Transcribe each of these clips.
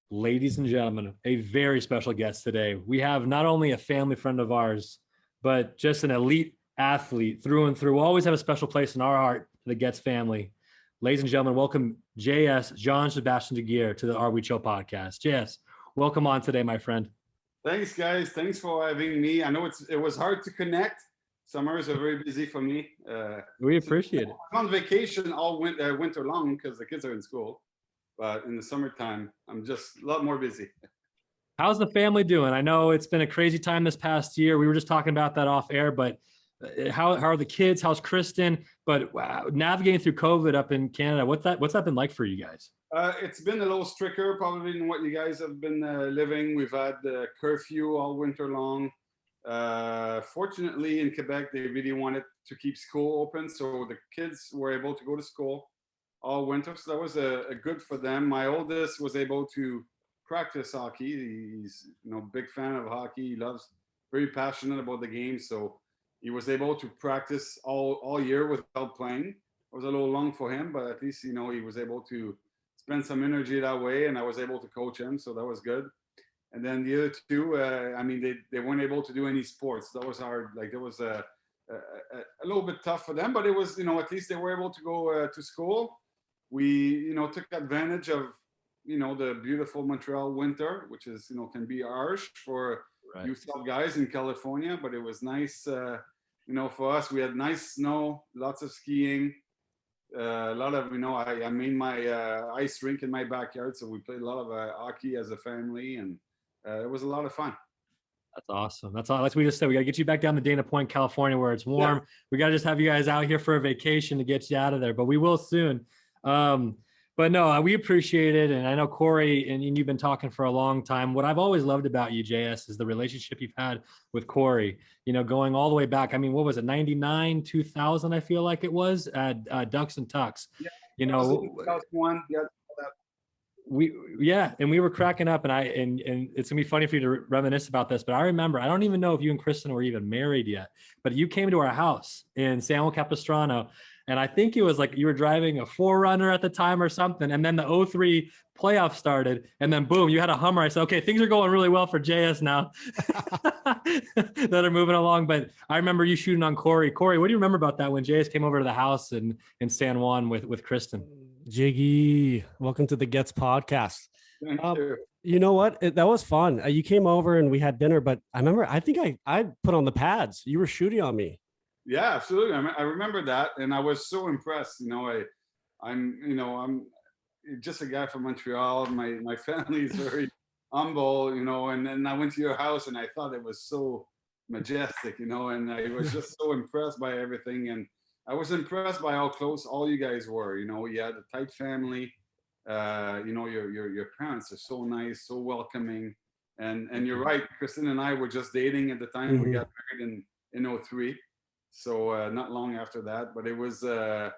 Ladies and gentlemen, a very special guest today. We have not only a family friend of ours, but just an elite athlete through and through. We'll always have a special place in our heart, the Getz family. Ladies and gentlemen, welcome JS, Jean-Sébastien Giguère, to the Are We Chill podcast. JS, welcome on today, my friend. Thanks, guys. Thanks for having me. I know it was hard to connect. Summers are very busy for me. We appreciate it. I'm on vacation all winter long because the kids are in school. But in the summertime, I'm just a lot more busy. How's the family doing? I know it's been a crazy time this past year. We were just talking about that off air, but how are the kids? How's Kristen? But wow, navigating through COVID up in Canada, what's that been like for you guys? It's been a little stricter probably than what you guys have been living. We've had curfew all winter long. Fortunately, in Quebec, they really wanted to keep school open, so the kids were able to go to school all winter. So that was a good for them. My oldest was able to practice hockey. He's big fan of hockey. He loves, very passionate about the game. So he was able to practice all year without playing. It was a little long for him, but at least he was able to spend some energy that way, and I was able to coach him, so that was good. And then the other two, they weren't able to do any sports. That was hard. Like it was a little bit tough for them, but it was at least they were able to go to school. We took advantage of the beautiful Montreal winter, which is can be harsh for you South guys in California, but it was nice. For us, we had nice snow, lots of skiing, a lot of I made my ice rink in my backyard, so we played a lot of hockey as a family, and it was a lot of fun. That's awesome. That's all. Like we just said, we got to get you back down to Dana Point, California, where it's warm. Yeah. We got to just have you guys out here for a vacation to get you out of there, but we will soon. But no, we appreciate it. And I know Corey, and you've been talking for a long time. What I've always loved about you, JS, is the relationship you've had with Corey, going all the way back. I mean, what was it? 99, 2000, I feel like it was at Ducks and Tucks, yeah, 2001. Yeah. And we were cracking up, and it's gonna be funny for you to reminisce about this, but I remember, I don't even know if you and Kristen were even married yet, but you came to our house in San Juan Capistrano. And I think it was like you were driving a 4Runner at the time or something. And then the 2003 playoff started. And then boom, you had a Hummer. I said, okay, things are going really well for JS now that are moving along. But I remember you shooting on Corey. Corey, what do you remember about that when JS came over to the house in San Juan with Kristen? Jiggy, welcome to the Getz podcast. You know what? That was fun. You came over and we had dinner, but I think I put on the pads. You were shooting on me. Yeah, absolutely. I remember that, and I was so impressed. I'm just a guy from Montreal. My family is very humble, and then I went to your house, and I thought it was so majestic, and I was just so impressed by everything, and I was impressed by how close all you guys were. You had a tight family. Your parents are so nice, so welcoming, and you're right. Kristen and I were just dating at the time. Mm-hmm. We got married in 2003. So not long after that, but it was, your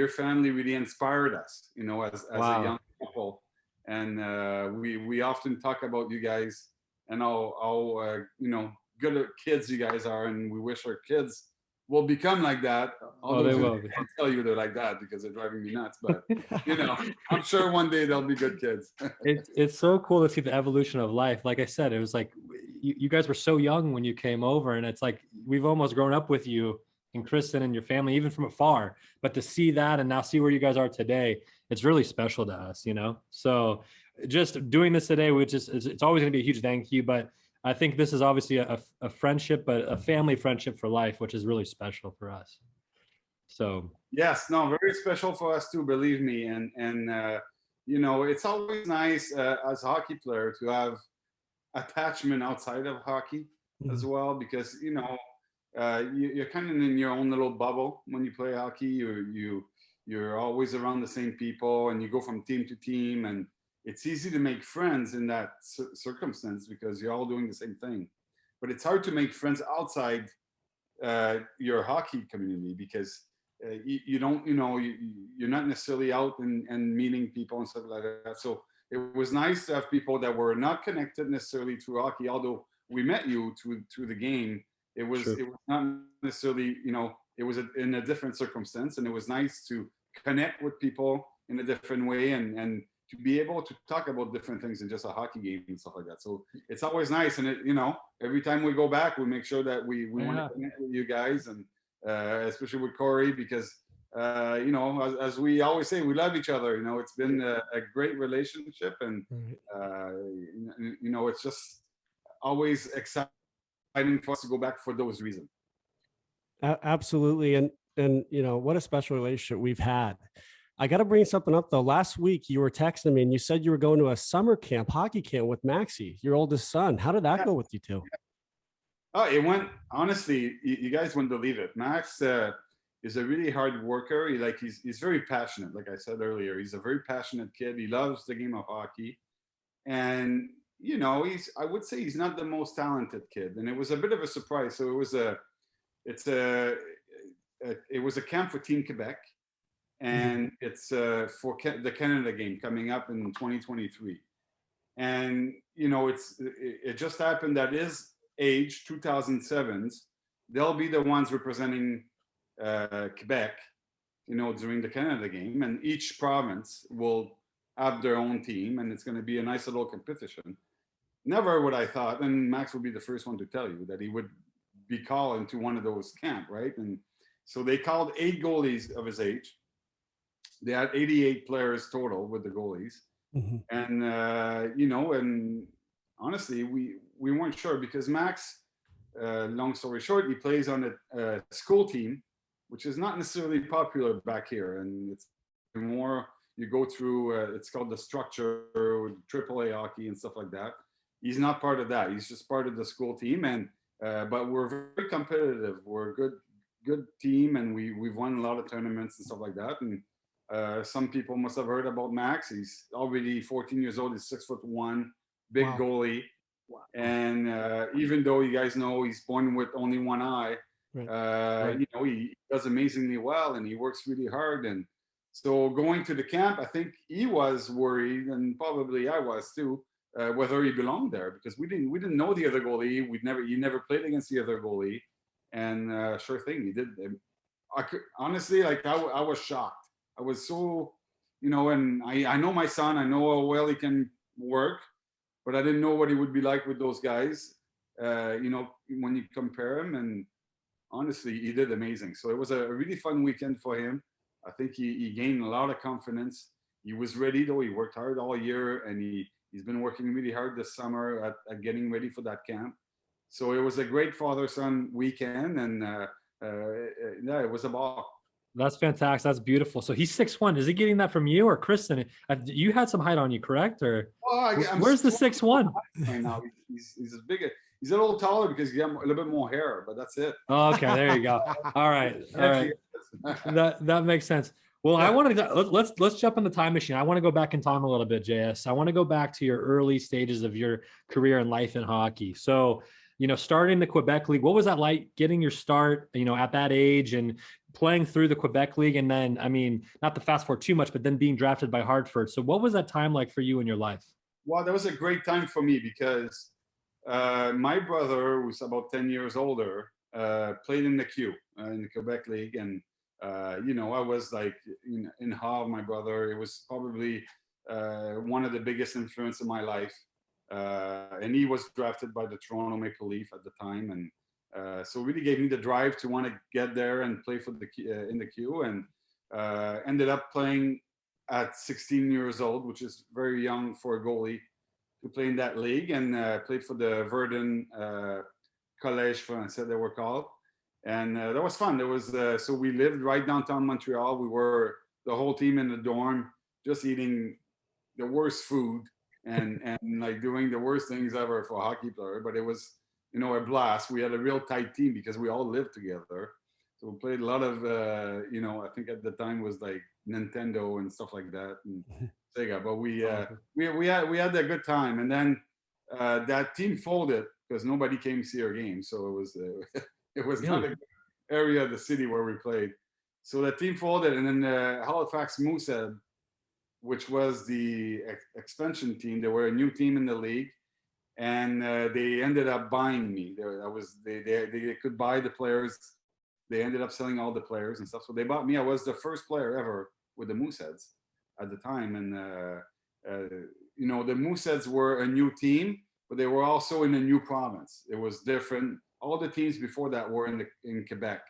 family really inspired us, as a young couple. And we often talk about you guys and how good kids you guys are. And we wish our kids will become like that. Although they will. I can't tell you they're like that because they're driving me nuts. But, I'm sure one day they'll be good kids. It's so cool to see the evolution of life. Like I said, it was like, you guys were so young when you came over, and it's like we've almost grown up with you and Kristen and your family, even from afar. But to see that and now see where you guys are today, it's really special to us, So just doing this today, it's always going to be a huge thank you. But I think this is obviously a friendship, but a family friendship for life, which is really special for us. So yes, no, very special for us too, believe me. And it's always nice as a hockey player to have attachment outside of hockey as well, because you're kind of in your own little bubble when you play hockey. You're always around the same people, and you go from team to team, and it's easy to make friends in that circumstance because you're all doing the same thing. But it's hard to make friends outside your hockey community because you're not necessarily out and meeting people and stuff like that. So it was nice to have people that were not connected necessarily through hockey, although we met you through the game. It was not necessarily, it was in a different circumstance, and it was nice to connect with people in a different way and to be able to talk about different things than just a hockey game and stuff like that. So it's always nice. And it, you know, every time we go back, we make sure that we want to connect with you guys, and especially with Corey, because you know, as we always say, we love each other. You know, it's been a great relationship, and you know, it's just always exciting for us to go back for those reasons. Absolutely. And you know, what a special relationship we've had. I got to bring something up though. Last week you were texting me and you said you were going to a summer camp, hockey camp with Maxie, your oldest son. How did that go with you two? Oh, it went, honestly, you guys wouldn't believe it. Max is a really hard worker. He's very passionate. Like I said earlier, he's a very passionate kid. He loves the game of hockey. And, you know, I would say he's not the most talented kid. And it was a bit of a surprise. So it was a camp for Team Quebec. And it's for the Canada game coming up in 2023. And, you know, it just happened that his age, 2007s, they'll be the ones representing Quebec, you know, during the Canada game. And each province will have their own team, and it's going to be a nice little competition. Never would I thought, and Max would be the first one to tell you, that he would be called into one of those camp, right? And so they called 8 goalies of his age. They had 88 players total with the goalies. And, you know, and honestly, we weren't sure because Max, long story short, he plays on a school team, which is not necessarily popular back here. And it's more, you go through, it's called the structure, AAA hockey and stuff like that. He's not part of that. He's just part of the school team. And, but we're very competitive. We're a good team, and we've won a lot of tournaments and stuff like that. And some people must have heard about Max. He's already 14 years old. He's 6'1", big goalie. Wow. And even though you guys know he's born with only one eye, you know, he does amazingly well, and he works really hard. And so going to the camp, I think he was worried, and probably I was too, whether he belonged there, because we didn't know the other goalie. He never played against the other goalie, and sure thing, he did. Honestly, like I was shocked. I was so, you know, and I know my son, I know how well he can work, but I didn't know what he would be like with those guys, you know, when you compare him. And honestly, he did amazing. So it was a really fun weekend for him. I think he gained a lot of confidence. He was ready, though. He worked hard all year, and he's been working really hard this summer at getting ready for that camp. So it was a great father-son weekend, and yeah, it was a ball. That's fantastic. That's beautiful. So he's 6'1". Is he getting that from you or Kristen? You had some height on you, correct? Or where's the 6'1"? Right now, he's as big. He's a little taller because he got a little bit more hair, but that's it. Oh, okay, there you go. All right. That makes sense. Well, I want to let's jump in the time machine. I want to go back in time a little bit, JS. I want to go back to your early stages of your career and life in hockey. So, you know, starting the Quebec League, what was that like getting your start, you know, at that age and playing through the Quebec League? And then, I mean, not to fast forward too much, but then being drafted by Hartford. So what was that time like for you in your life? Well, that was a great time for me because my brother, who's about 10 years older, played in the Q, in the Quebec League. And, you know, I was like in awe of my brother. It was probably one of the biggest influence in my life. And he was drafted by the Toronto Maple Leaf at the time, and so really gave me the drive to want to get there and play for in the Q, and ended up playing at 16 years old, which is very young for a goalie to play in that league, and played for the Verdun Collège Français, they were called, and that was fun. There was so we lived right downtown Montreal. We were the whole team in the dorm, just eating the worst food. And like doing the worst things ever for a hockey player, but it was, you know, a blast. We had a real tight team because we all lived together. So we played a lot of, you know, I think at the time was like Nintendo and stuff like that, and Sega. But we had a good time. And then that team folded because nobody came to see our game. So it was not a good area of the city where we played. So the team folded, and then Halifax Moosehead, which was the expansion team. They were a new team in the league, and they ended up buying me. They could buy the players. They ended up selling all the players and stuff. So they bought me. I was the first player ever with the Mooseheads at the time, and the Mooseheads were a new team, but they were also in a new province. It was different. All the teams before that were in Quebec,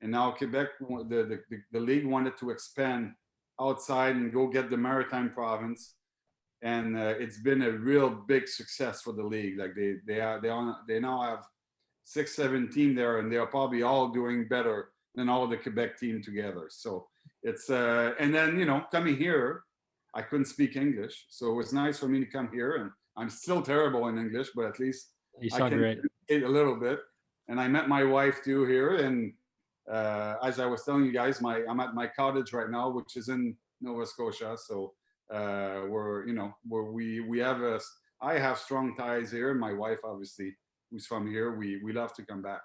and now Quebec, the league wanted to expand outside and go get the Maritime province, and it's been a real big success for the league. Like they now have 6-7 teams there, and they're probably all doing better than all the Quebec team together. So it's and then coming here, I couldn't speak English, so it was nice for me to come here, and I'm still terrible in English, but at least You I sound can great. communicate a little bit. And I met my wife too here, and as I was telling you guys, I'm at my cottage right now, which is in Nova Scotia. So I have strong ties here. My wife, obviously, who's from here, we love to come back.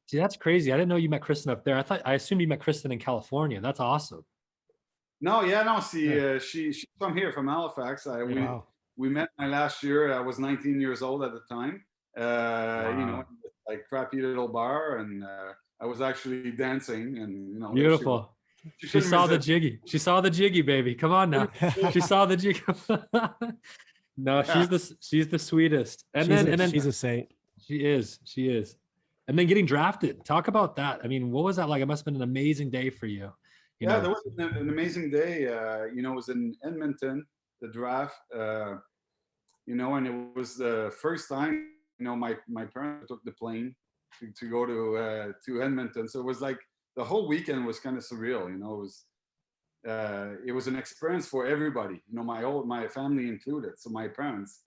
See, that's crazy. I didn't know you met Kristen up there. I assumed you met Kristen in California. That's awesome. No, she's from here, from Halifax. Wow. We met my last year. I was 19 years old at the time. Wow. Like crappy little bar, and I was actually dancing, and Beautiful. She saw the jiggy. She saw the jiggy, baby. Come on now. She saw the jiggy. No, she's the sweetest. And then she's a saint. She is. And then getting drafted. Talk about that. I mean, what was that like? It must have been an amazing day for you. That was an amazing day. It was in Edmonton, the draft. And it was the first time. My parents took the plane to go to Edmonton. So it was like the whole weekend was kind of surreal. It was an experience for everybody. My family included. So my parents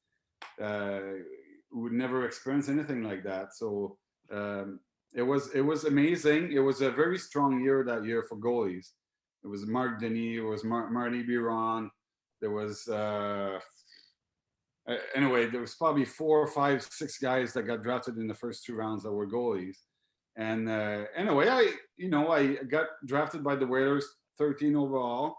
would never experience anything like that. So it was amazing. It was a very strong year that year for goalies. It was Marc Denis. It was Marty Biron. There was anyway. There was probably 4, 5, 6 guys that got drafted in the first 2 rounds that were goalies. And anyway, I got drafted by the Whalers, 13 overall,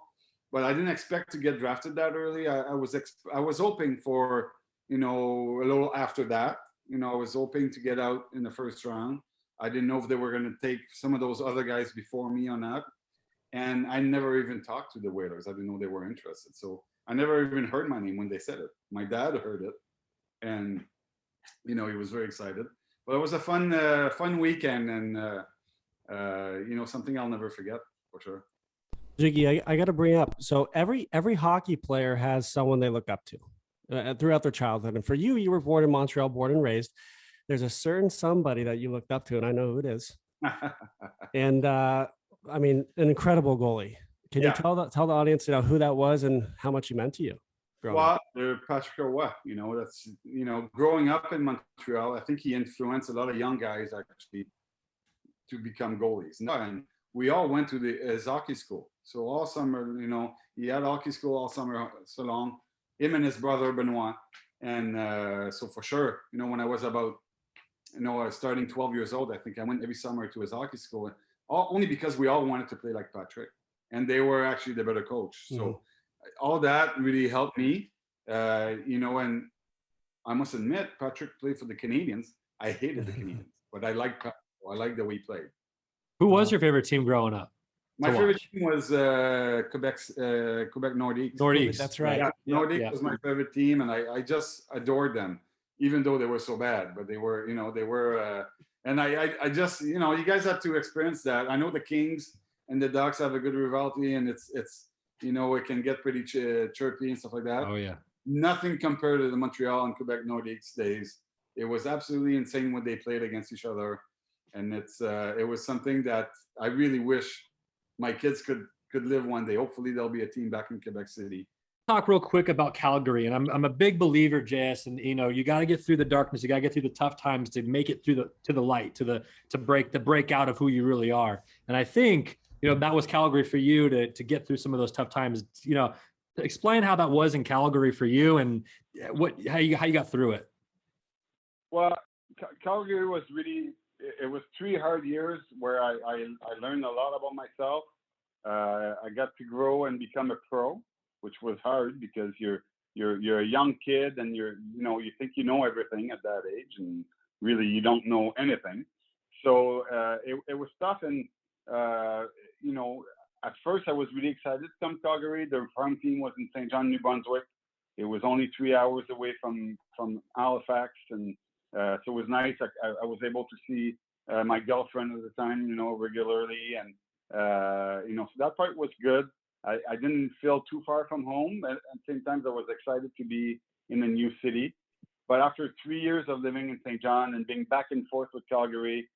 but I didn't expect to get drafted that early. I was hoping for a little after that. I was hoping to get out in the first round. I didn't know if they were going to take some of those other guys before me or not. And I never even talked to the Whalers. I didn't know they were interested. So I never even heard my name when they said it. My dad heard it, and he was very excited. But it was a fun weekend, and something I'll never forget for sure. Jiggy, I got to bring up. So every hockey player has someone they look up to throughout their childhood, and for you, you were born in Montreal, born and raised. There's a certain somebody that you looked up to, and I know who it is. And I mean, an incredible goalie. Can you tell the audience, who that was and how much he meant to you? Well, Patrick Roy, that's, growing up in Montreal, I think he influenced a lot of young guys actually to become goalies. And we all went to his hockey school. So all summer, he had hockey school all summer so long, him and his brother Benoit. And so for sure, when I was about, starting 12 years old, I think I went every summer to his hockey school, only because we all wanted to play like Patrick. And they were actually the better coach. So all that really helped me, and I must admit, Patrick played for the Canadiens. I hated the Canadiens, but I liked Patrick. I liked the way he played. Who was your favorite team growing up? My favorite team was Quebec Nordiques. Nordiques, that's right. Yeah, Nordiques was my favorite team, and I just adored them, even though they were so bad. But they were, and I just, you guys have to experience that. I know the Kings and the Ducks have a good rivalry, and it's it can get pretty chirpy and stuff like that. Oh yeah. Nothing compared to the Montreal and Quebec Nordiques days. It was absolutely insane when they played against each other, and it was something that I really wish my kids could live one day. Hopefully, there'll be a team back in Quebec City. Talk real quick about Calgary, and I'm a big believer, JS, and you got to get through the darkness, you got to get through the tough times to make it through to the light, to break out of who you really are. And I think that was Calgary for you to get through some of those tough times. Explain how that was in Calgary for you, and how you got through it. Well, Calgary was it was 3 hard years where I learned a lot about myself. I got to grow and become a pro, which was hard because you're a young kid and you think you know everything at that age, and really you don't know anything. So it was tough, and at first I was really excited to come to Calgary. The farm team was in St. John, New Brunswick, It was only 3 hours away from Halifax, and so it was nice. I was able to see my girlfriend at the time, regularly, and so that part was good. I didn't feel too far from home. At the same time, I was excited to be in a new city. But after 3 years of living in St. John and being back and forth with Calgary,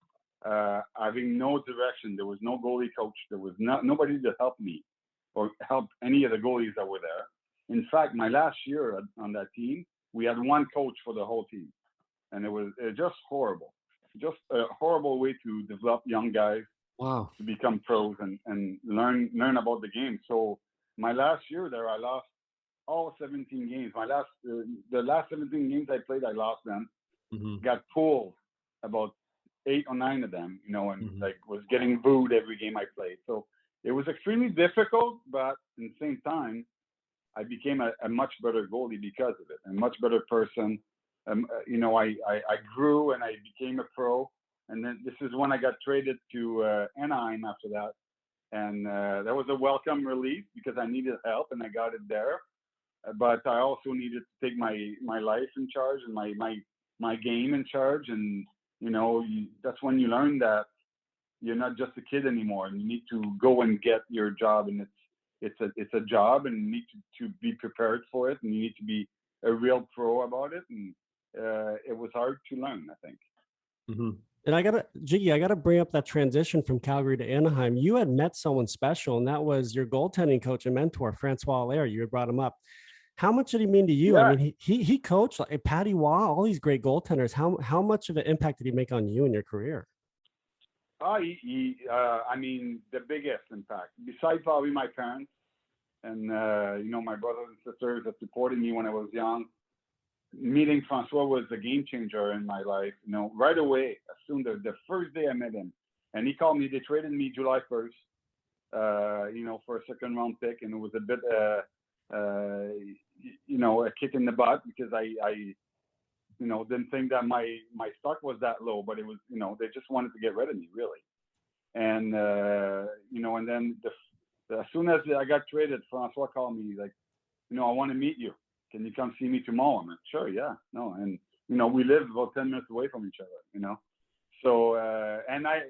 having no direction, there was no goalie coach. There was nobody to help me or help any of the goalies that were there. In fact, my last year on that team, we had one coach for the whole team. And it was just horrible. Just a horrible way to develop young guys. Wow. To become pros and learn about the game. So my last year there, I lost all 17 games. The last 17 games I played, I lost them. Mm-hmm. Got pulled about 8 or 9 of them, and Mm-hmm. was getting booed every game I played. So it was extremely difficult, but at the same time, I became a much better goalie because of it, a much better person. I grew and I became a pro. And then this is when I got traded to Anaheim after that. And that was a welcome relief because I needed help and I got it there. But I also needed to take my life in charge and my game in charge. And, that's when you learn that you're not just a kid anymore and you need to go and get your job. And it's a job and you need to be prepared for it. And you need to be a real pro about it. And it was hard to learn, I think. Mm-hmm. And I gotta bring up that transition from Calgary to Anaheim. You had met someone special, and that was your goaltending coach and mentor, Francois Allaire. You had brought him up. How much did he mean to you? Yeah. I mean, he coached like Patty Waugh, all these great goaltenders. How much of an impact did he make on you in your career? I mean, the biggest impact, besides probably my parents and my brothers and sisters that supported me when I was young. Meeting Francois was a game changer in my life. Right away, as soon as the first day I met him, and he called me. They traded me July 1st, for a second round pick, and it was a bit, a kick in the butt because I didn't think that my stock was that low, but it was, they just wanted to get rid of me really, and and then as soon as I got traded, Francois called me like, I want to meet you. Can you come see me tomorrow? I'm like, sure, yeah, no. And, we live about 10 minutes away from each other, So, and I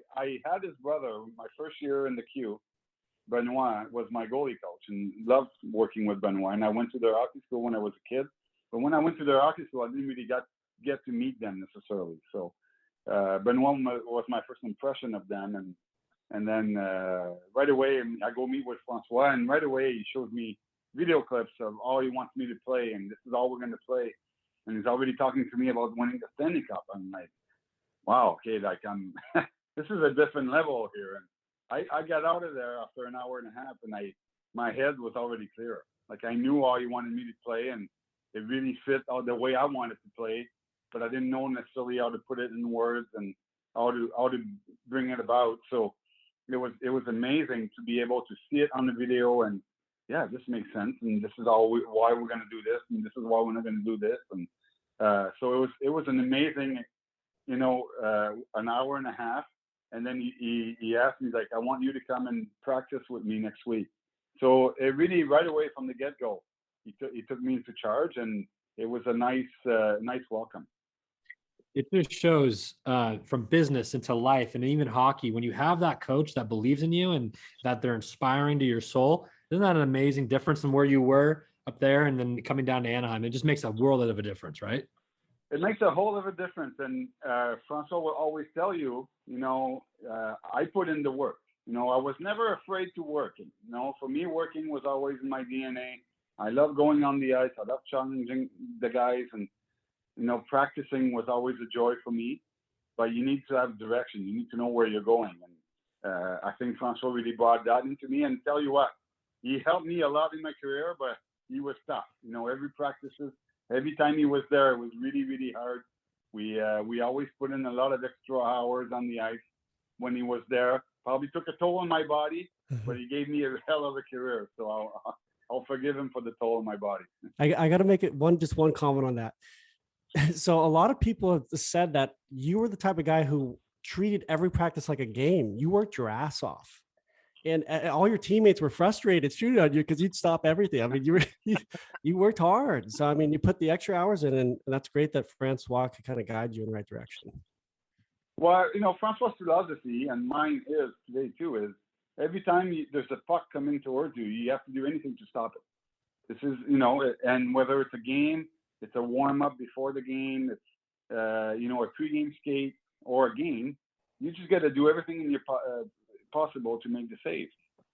had his brother, my first year in the queue, Benoit was my goalie coach and loved working with Benoit. And I went to their hockey school when I was a kid. But when I went to their hockey school, I didn't really get to meet them necessarily. So Benoit was my first impression of them. And then right away, I go meet with Francois. And right away, he showed me video clips of all he wants me to play, and this is all we're going to play. And he's already talking to me about winning the Stanley Cup. I'm like, wow, okay, like this is a different level here. And I got out of there after an hour and a half, and my head was already clear. Like I knew all he wanted me to play, and it really fit the way I wanted to play, but I didn't know necessarily how to put it in words and how to bring it about. So it was amazing to be able to see it on the video and, yeah, this makes sense, and this is why we're going to do this, and this is why we're not going to do this, and so it was an amazing, an hour and a half, and then he asked me like, I want you to come and practice with me next week. So it really right away from the get go, he took me into charge, and it was a nice welcome. It just shows from business into life and even hockey, when you have that coach that believes in you and that they're inspiring to your soul. Isn't that an amazing difference from where you were up there and then coming down to Anaheim? It just makes a world of a difference, right? It makes a whole of a difference. And Francois will always tell you, I put in the work. I was never afraid to work. For me, working was always in my DNA. I love going on the ice. I love challenging the guys. And, practicing was always a joy for me. But you need to have direction. You need to know where you're going. And I think Francois really brought that into me. And tell you what, he helped me a lot in my career, but he was tough. Every time he was there, it was really, really hard. We always put in a lot of extra hours on the ice when he was there. Probably took a toll on my body, but he gave me a hell of a career. So I'll forgive him for the toll on my body. I got to make it one comment on that. So a lot of people have said that you were the type of guy who treated every practice like a game. You worked your ass off. And all your teammates were frustrated shooting on you because you'd stop everything. I mean, you worked hard. So, I mean, you put the extra hours in, and that's great that Francois could kind of guide you in the right direction. Well, Francois' philosophy, and mine is today too, is every time there's a puck coming towards you, you have to do anything to stop it. This is, and whether it's a game, it's a warm-up before the game, it's, a pre-game skate or a game, you just got to do everything in your possible to make the save.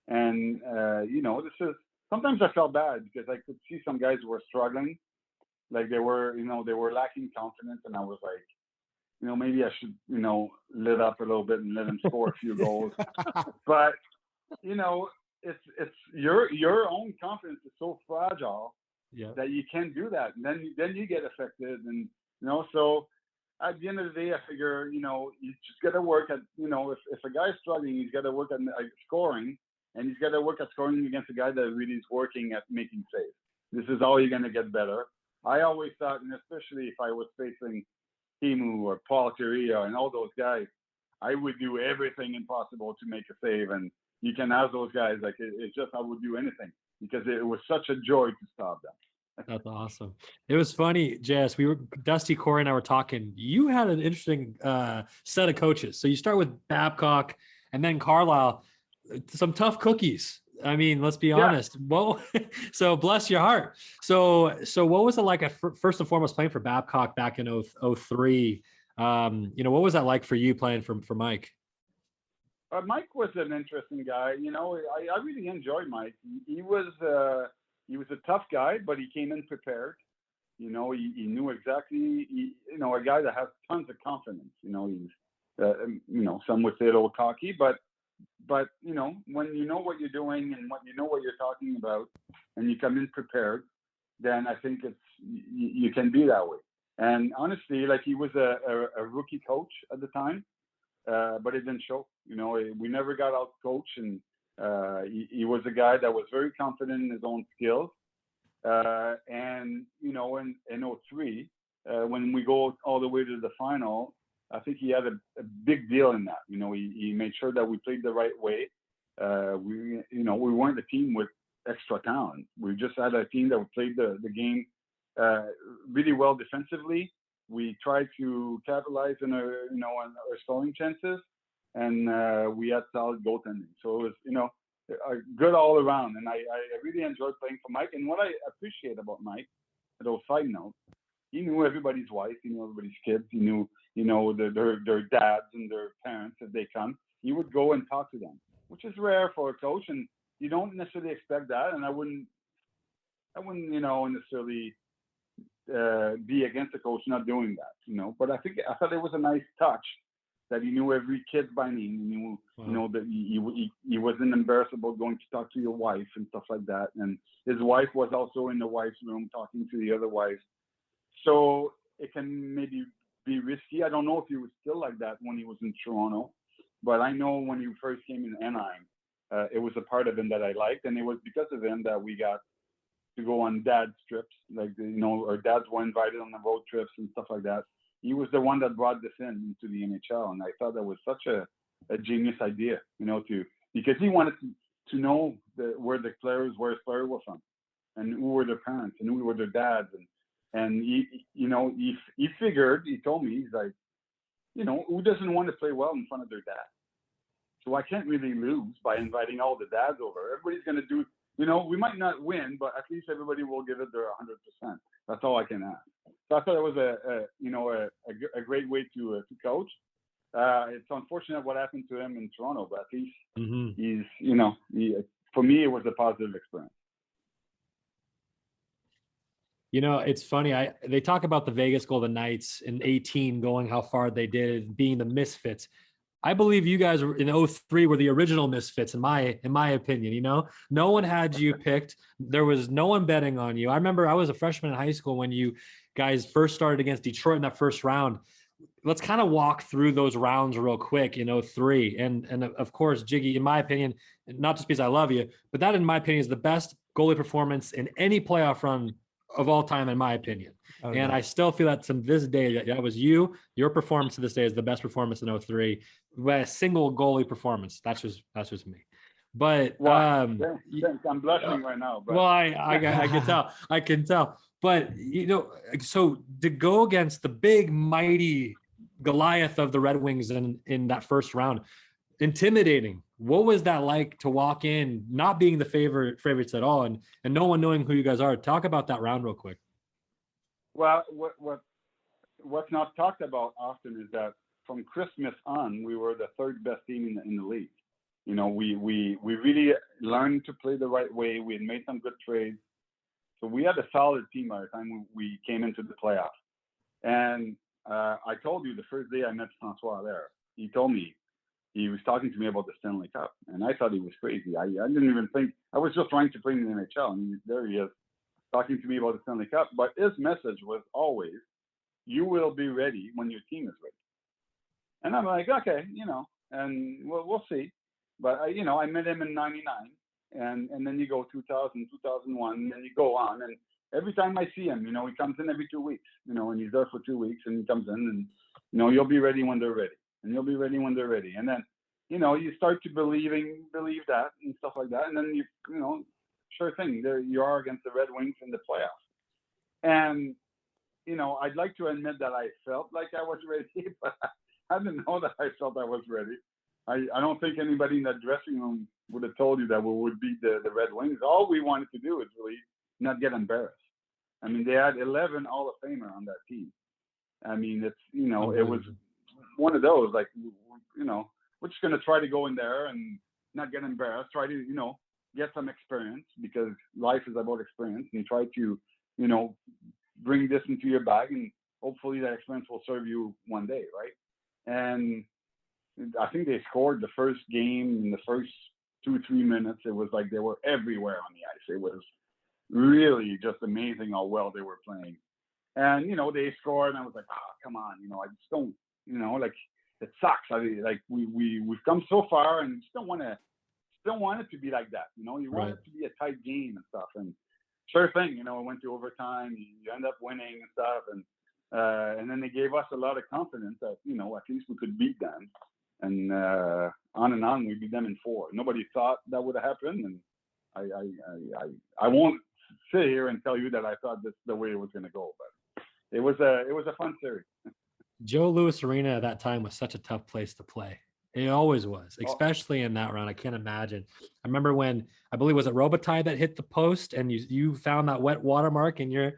And, this is, sometimes I felt bad because I could see some guys who were struggling. Like they were lacking confidence. And I was like, maybe I should, lit up a little bit and let him score a few goals. But, it's your own confidence is so fragile that you can't do that. And then you get affected. And, so at the end of the day, I figure, you just got to work at, if a guy's struggling, he's got to work at scoring, and he's got to work at scoring against a guy that really is working at making saves. This is how you're going to get better. I always thought, and especially if I was facing Timu or Paul Terria and all those guys, I would do everything impossible to make a save. And you can ask those guys, like, it's just I would do anything because it was such a joy to stop them. That's awesome. It was funny, Jess. Dusty, Corey, and I were talking. You had an interesting set of coaches. So you start with Babcock and then Carlisle. Some tough cookies. I mean, let's be honest. Well, so bless your heart. So what was it like first and foremost playing for Babcock back in 03? What was that like for you playing for Mike? Mike was an interesting guy. I really enjoyed Mike. He was a tough guy, but he came in prepared. He knew exactly. A guy that has tons of confidence. He's, some would say a little cocky, but when you know what you're doing and what you're talking about, and you come in prepared, then I think you can be that way. And honestly, like he was a rookie coach at the time, but it didn't show. We never got out coached, and he was a guy that was very confident in his own skills. And in 03, when we go all the way to the final, I think he had a big deal in that. He made sure that we played the right way. We weren't a team with extra talent. We just had a team that played the game really well defensively. We tried to capitalize on our scoring chances, and we had solid goaltending. So it was, good all around. And I really enjoyed playing for Mike. And what I appreciate about Mike, a little side note, he knew everybody's wife, he knew everybody's kids, he knew, their dads and their parents if they come. He would go and talk to them, which is rare for a coach, and you don't necessarily expect that. And I wouldn't necessarily be against a coach not doing that, But I thought it was a nice touch that he knew every kid by name. He knew, that he wasn't embarrassed about going to talk to your wife and stuff like that. And his wife was also in the wife's room talking to the other wives. So it can maybe be risky. I don't know if he was still like that when he was in Toronto, but I know when he first came in Anaheim, it was a part of him that I liked, and it was because of him that we got to go on dad trips. Like, our dads were invited on the road trips and stuff like that. He was the one that brought this into the NHL, and I thought that was such a genius idea, because he wanted to know where his players were from, and who were their parents, and who were their dads, and he figured. He told me, he's like, who doesn't want to play well in front of their dad? So I can't really lose by inviting all the dads over. Everybody's going to do. We might not win, but at least everybody will give it their 100%. That's all I can ask. So I thought it was a great way to coach. It's unfortunate what happened to him in Toronto, but at least he's, for me, it was a positive experience. It's funny. They talk about the Vegas Golden Knights in 18 going how far they did, being the misfits. I believe you guys were in 03 were the original misfits in my opinion. No one had you picked. There was no one betting on you. I remember I was a freshman in high school when you guys first started against Detroit in that first round. Let's kind of walk through those rounds real quick in 03. And of course, Jiggy, in my opinion, not just because I love you, but that in my opinion is the best goalie performance in any playoff run of all time, in my opinion. Okay. And I still feel that to this day, that was your performance to this day is the best performance in 03 by a single goalie performance. That's just me. But Wow. I'm blushing right now. But. well, I can tell. I can tell. But so to go against the big, mighty Goliath of the Red Wings in that first round, intimidating. What was that like to walk in, not being the favorites at all, and no one knowing who you guys are? Talk about that round real quick. Well, what's not talked about often is that from Christmas on, we were the third best team in the league. We really learned to play the right way. We had made some good trades. So we had a solid team by the time we came into the playoffs. And I told you the first day I met Francois there, he told me, he was talking to me about the Stanley Cup. And I thought he was crazy. I didn't even think, I was just trying to play in the NHL. And there he is talking to me about the Stanley Cup. But his message was always, you will be ready when your team is ready. And I'm like, okay, and we'll see. But, I met him in 99. And then you go 2000, 2001, and then you go on. And every time I see him, he comes in every 2 weeks, and he's there for 2 weeks, and he comes in and, you'll be ready when they're ready. And you'll be ready when they're ready. And then, you start to believe that and stuff like that. And then sure thing, there you are against the Red Wings in the playoffs. And, I'd like to admit that I felt like I was ready, but I didn't know that I felt I was ready. I don't think anybody in that dressing room would have told you that we would beat the Red Wings. All we wanted to do is really not get embarrassed. I mean, they had 11 Hall of Famer on that team. I mean, it's, it was one of those, like, we're just going to try to go in there and not get embarrassed, try to, get some experience, because life is about experience, and you try to, bring this into your bag, and hopefully that experience will serve you one day, right? And I think they scored the first game in the first 2-3 minutes. It was like they were everywhere on the ice. It was really just amazing how well they were playing. And, they scored, and I was like, come on, I just don't, like, it sucks. I mean, like, we've come so far, and just don't want it to be like that. You want it to be a tight game and stuff. And sure thing, it went to overtime. You end up winning and stuff. And then they gave us a lot of confidence that, at least we could beat them. And on and on, we beat them in 4. Nobody thought that would have happened. And I won't sit here and tell you that I thought that's the way it was going to go, but it was a fun series. Joe Louis Arena at that time was such a tough place to play. It always was, especially in that round. I can't imagine. I remember when, I believe, was it Robitaille that hit the post, and you found that wet watermark, and you're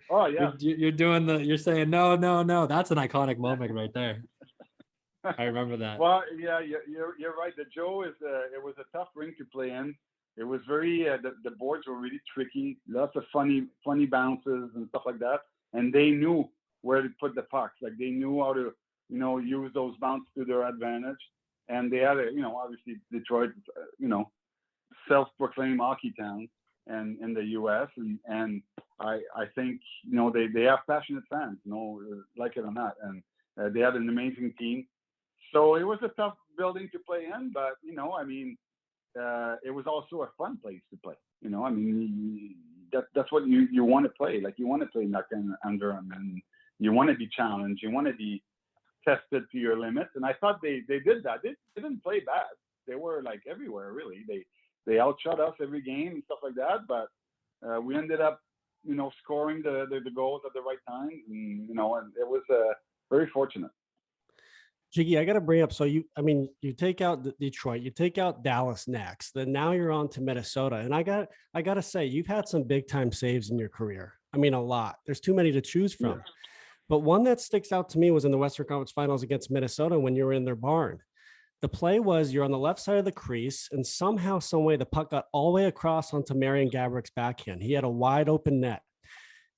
you're saying no. That's an iconic moment right there. I remember that. Well, yeah, you're right. The Joe it was a tough ring to play in. It was very the boards were really tricky. Lots of funny bounces and stuff like that. And they knew where to put the pucks. Like, they knew how to use those bounces to their advantage. And they had obviously Detroit, self-proclaimed hockey town and in the U.S. and I think they have passionate fans, like it or not, and they had an amazing team. So it was a tough building to play in, but it was also a fun place to play. That's what you want to play. Like, you want to play under them, and you want to be challenged. You want to be tested to your limits. And I thought they did that. They didn't play bad. They were like everywhere, really. They outshot us every game and stuff like that. But we ended up, scoring the goals at the right times, and it was very fortunate. Jiggy, I got to bring up. So you take out Detroit, you take out Dallas next. Then now you're on to Minnesota, and I got to say, you've had some big time saves in your career. I mean, a lot. There's too many to choose from. Yeah. But one that sticks out to me was in the Western Conference Finals against Minnesota when you were in their barn. The play was you're on the left side of the crease, and somehow, some way, the puck got all the way across onto Marian Gabourik's backhand. He had a wide open net.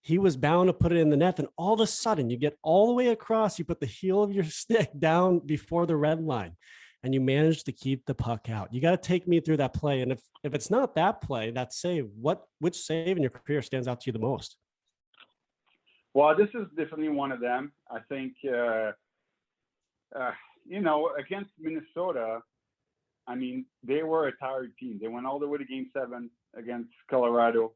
He was bound to put it in the net, and all of a sudden, you get all the way across. You put the heel of your stick down before the red line, and you managed to keep the puck out. You got to take me through that play. And if it's not that play, that save, which save in your career stands out to you the most? Well, this is definitely one of them. I think, against Minnesota, they were a tired team. They went all the way to Game 7 against Colorado.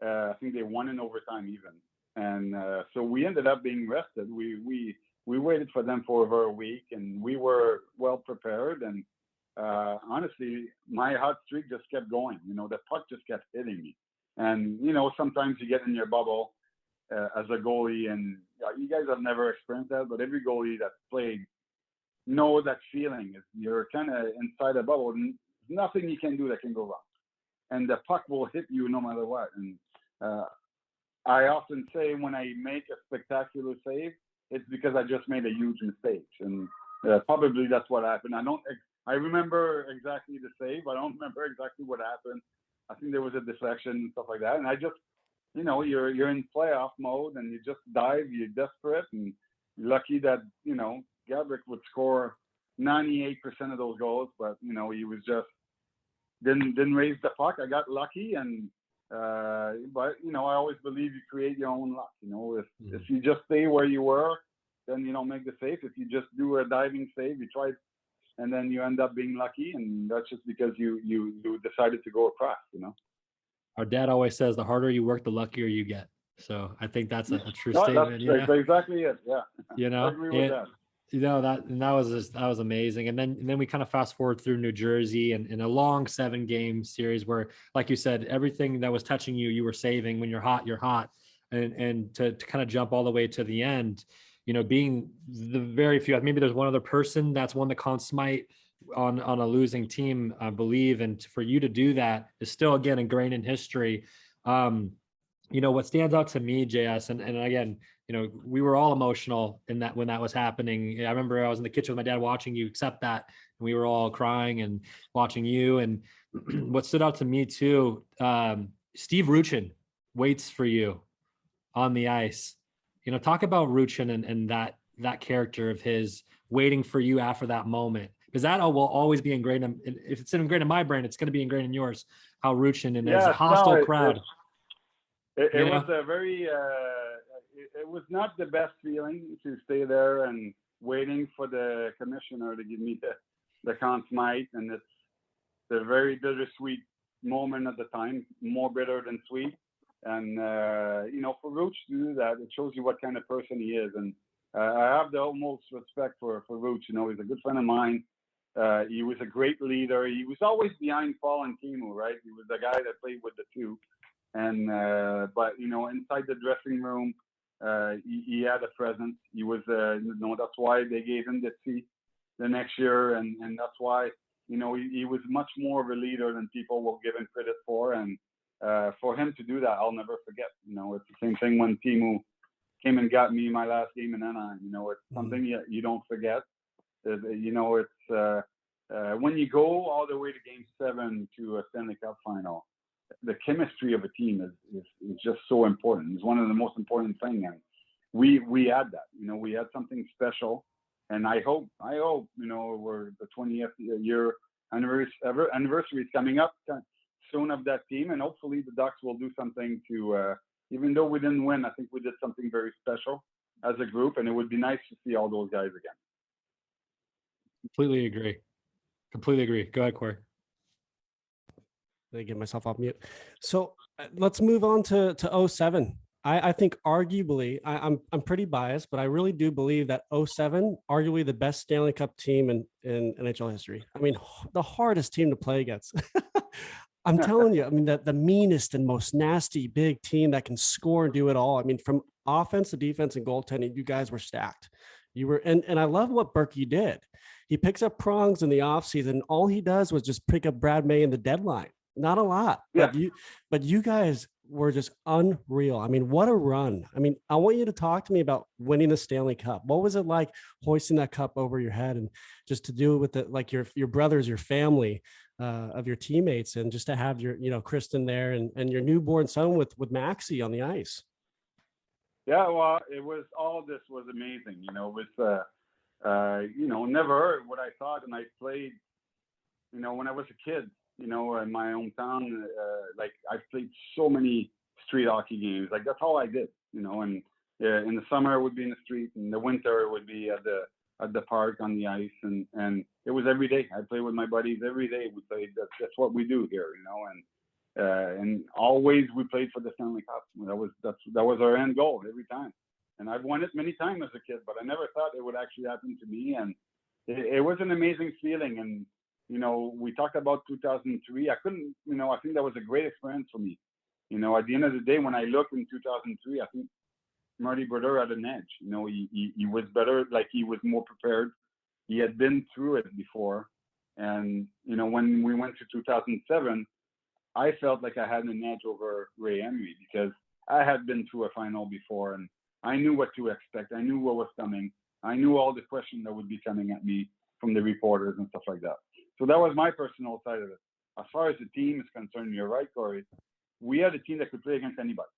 I think they won in overtime even. And so we ended up being rested. We waited for them for over a week, and we were well prepared. And honestly, my hot streak just kept going. The puck just kept hitting me. And, sometimes you get in your bubble as a goalie, and you guys have never experienced that, but every goalie that's played know that feeling. You're kind of inside a bubble, and nothing you can do that can go wrong. And the puck will hit you no matter what. And I often say when I make a spectacular save, it's because I just made a huge mistake. And probably that's what happened. I remember exactly the save. I don't remember exactly what happened. I think there was a deflection and stuff like that. And I just, you're in playoff mode and you just dive, you're desperate, and you're lucky that, Gabrick would score 98% of those goals, but, he was just, didn't raise the puck. I got lucky, and, but, I always believe you create your own luck. If you just stay where you were, then you don't make the save. If you just do a diving save, you try, and then you end up being lucky, and that's just because you decided to go across. Our dad always says the harder you work, the luckier you get. So I think that's a true statement. That's exactly it. Yeah. I agree with that. That was amazing. And then we kind of fast forward through New Jersey and in a long 7-game series where, like you said, everything that was touching you were saving. When you're hot. And to kind of jump all the way to the end, being the very few, maybe there's one other person that's won the Conn Smythe on a losing team, I believe. And for you to do that is still, again, ingrained in history. What stands out to me, JS, and again, we were all emotional in that when that was happening. I remember I was in the kitchen with my dad watching you accept that, and we were all crying and watching you. And what stood out to me too, Steve Ruchin waits for you on the ice. Talk about Ruchin and that character of his waiting for you after that moment, because that will always be ingrained. If it's ingrained in my brain, it's going to be ingrained in yours. How Ruchin, and there's a hostile crowd. It was a very, it was not the best feeling to stay there and waiting for the commissioner to give me the Conn Smythe. And it's a very bittersweet moment at the time, more bitter than sweet. And, for Ruch to do that, it shows you what kind of person he is. And I have the utmost respect for Ruch. He's a good friend of mine. He was a great leader. He was always behind Paul and Timu, right? He was the guy that played with the two. And but inside the dressing room, he had a presence. He was that's why they gave him the C the next year, and that's why he was much more of a leader than people will give him credit for. And for him to do that, I'll never forget. It's the same thing when Timu came and got me my last game in Anaheim. It's something you don't forget. It's when you go all the way to Game 7 to a Stanley Cup final, the chemistry of a team is just so important. It's one of the most important things, and we had that. We had something special, and I hope we're the 20th year anniversary is coming up soon of that team, and hopefully the Ducks will do something to. Even though we didn't win, I think we did something very special as a group, and it would be nice to see all those guys again. Completely agree. Go ahead, Corey. I get myself off mute. So let's move on to 07. I think arguably, I'm pretty biased, but I really do believe that 07, arguably the best Stanley Cup team in NHL history. I mean, the hardest team to play against. I'm telling you, that the meanest and most nasty big team that can score and do it all. From offense to defense and goaltending, you guys were stacked. You were, and I love what Berkey did. He picks up prongs in the offseason. All he does was just pick up Brad May in the deadline. Not a lot, yeah. But you guys were just unreal. What a run. I want you to talk to me about winning the Stanley Cup. What was it like hoisting that cup over your head and just to do it with your brothers, your family, of your teammates, and just to have your, Kristen there and your newborn son with Maxie on the ice? Yeah, well, all this was amazing. Never what I thought, and I played, when I was a kid, in my hometown, I played so many street hockey games. That's all I did, and in the summer it would be in the street, and the winter it would be at the park on the ice, and it was every day. I played with my buddies every day. We played. That's what we do here, and always we played for the Stanley Cup. That was our end goal every time. And I've won it many times as a kid, but I never thought it would actually happen to me. And it was an amazing feeling. And we talked about 2003. I couldn't, I think that was a great experience for me. At the end of the day, when I looked in 2003, I think Marty Brodeur had an edge. He was better, like he was more prepared. He had been through it before. And, when we went to 2007, I felt like I had an edge over Ray Henry because I had been through a final before and I knew what to expect. I knew what was coming. I knew all the questions that would be coming at me from the reporters and stuff like that. So that was my personal side of it. As far as the team is concerned, you're right, Corey. We had a team that could play against anybody.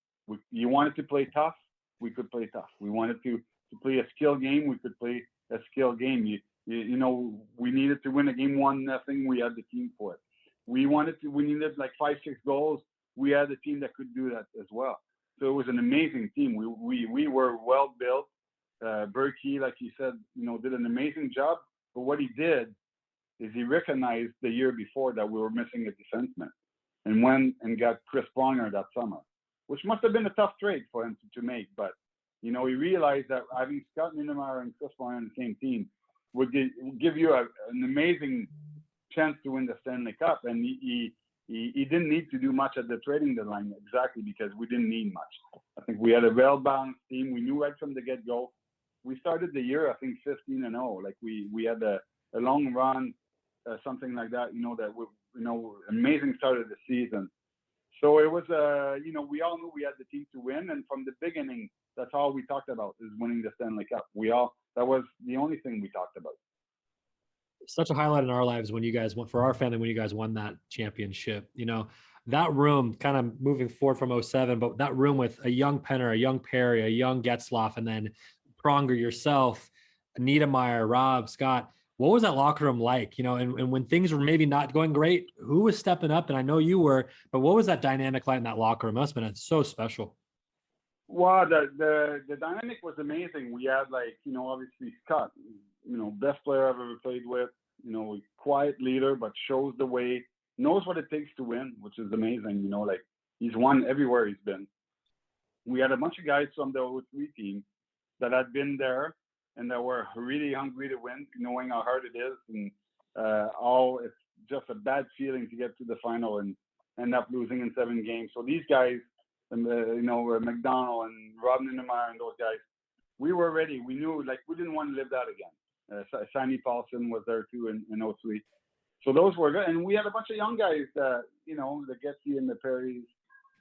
You wanted to play tough, we could play tough. We wanted to play a skill game, we could play a skill game. We needed to win a game 1-0. We had the team for it. We needed like 5-6 goals. We had a team that could do that as well. So it was an amazing team. We were well built. Berkey, like he said, did an amazing job. But what he did is he recognized the year before that we were missing a defenseman and went and got Chris Pronger that summer, which must have been a tough trade for him to make. But, he realized that having Scott Niedermayer and Chris Pronger on the same team would give you an amazing chance to win the Stanley Cup. And he didn't need to do much at the trading deadline exactly because we didn't need much. I think we had a well-balanced team. We knew right from the get-go. We started the year, I think, 15-0. Like we had a long run, something like that, amazing start of the season. So it was, we all knew we had the team to win. And from the beginning, that's all we talked about is winning the Stanley Cup. That was the only thing we talked about. Such a highlight in our lives when you guys won, for our family, when you guys won that championship. That room kind of moving forward from 2007, but that room with a young Penner, a young Perry, a young Getzlaf, and then Pronger, yourself, Niedermayer, Rob, Scott. What was that locker room like? And when things were maybe not going great, who was stepping up? And I know you were, but what was that dynamic like in that locker room? It must have been so special. Well, the dynamic was amazing. We had obviously Scott, best player I've ever played with, quiet leader, but shows the way, knows what it takes to win, which is amazing. He's won everywhere he's been. We had a bunch of guys from the 03 team that had been there and that were really hungry to win, knowing how hard it is. And it's just a bad feeling to get to the final and end up losing in 7 games. So these guys, McDonald and Rob Niedermayer and those guys, we were ready. We knew, we didn't want to live that again. Sammy Paulson was there too in 03. So those were good. And we had a bunch of young guys that, the Getzy and the Perrys.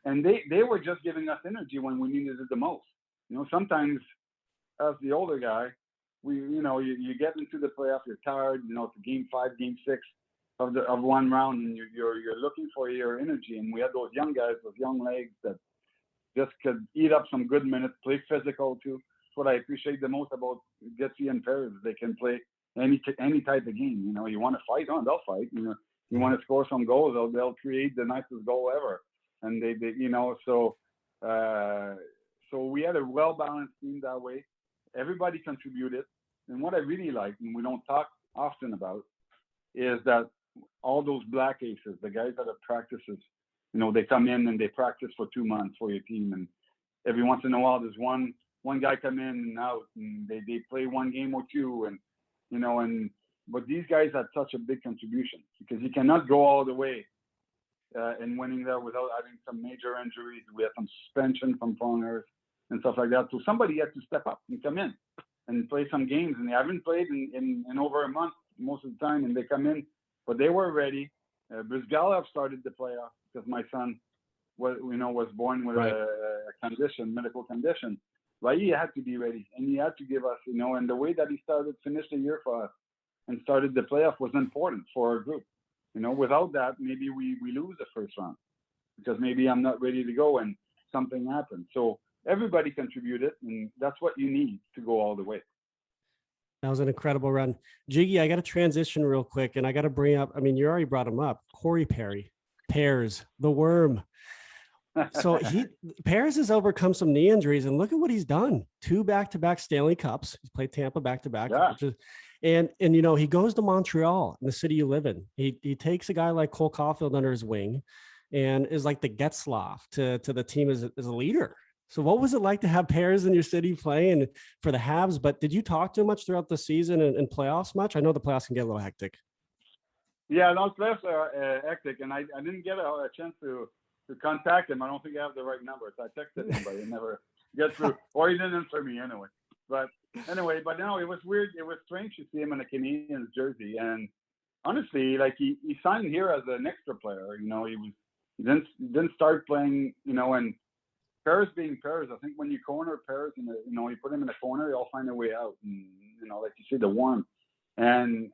And they were just giving us energy when we needed it the most. Sometimes as the older guy, you get into the playoffs, you're tired, it's game 5, game 6 of one round, and you're looking for your energy. And we had those young guys, those young legs that just could eat up some good minutes, play physical too. That's what I appreciate the most about Getzy and Perez. They can play any type of game. You want to fight, they'll fight. You want to score some goals, they'll create the nicest goal ever. And they so we had a well-balanced team that way. Everybody contributed. And what I really like, and we don't talk often about, is that all those black aces, the guys that have practices, they come in and they practice for 2 months for your team. And every once in a while, there's one guy come in and out, and they play 1 game or 2. But these guys had such a big contribution because you cannot go all the way in winning there without having some major injuries. We had some suspension from Prongers and stuff like that. So somebody had to step up and come in and play some games. And they haven't played in over a month most of the time, and they come in, but they were ready. Brizgalov started the playoff because my son was born with a medical condition. But he had to be ready, and he had to give us, and the way that he finished the year for us and started the playoff was important for our group. Without that, maybe we lose the first round because maybe I'm not ready to go and something happened. So everybody contributed, and that's what you need to go all the way. That was an incredible run. Jiggy, I got to transition real quick, and I got to bring up, you already brought him up, Corey Perry, Pears, the worm. So Pears has overcome some knee injuries, and look at what he's done. 2 back-to-back Stanley Cups. He's played Tampa back-to-back. Yeah. And he goes to Montreal, in the city you live in. He takes a guy like Cole Caulfield under his wing and is like the Getzlaf to the team as a leader. So what was it like to have Pears in your city playing for the Habs? But did you talk to him much throughout the season and playoffs much? I know the playoffs can get a little hectic. Yeah, those players are hectic, and I didn't get a chance to contact him. I don't think I have the right number, so I texted him, but he never get through, or he didn't answer me anyway. But no, it was weird. It was strange to see him in a Canadiens jersey, and honestly, like he signed here as an extra player. You know, he didn't start playing. You know, and pairs being pairs, I think when you corner pairs, and you put him in a corner, they'll find a way out. And like you see, the warmth, and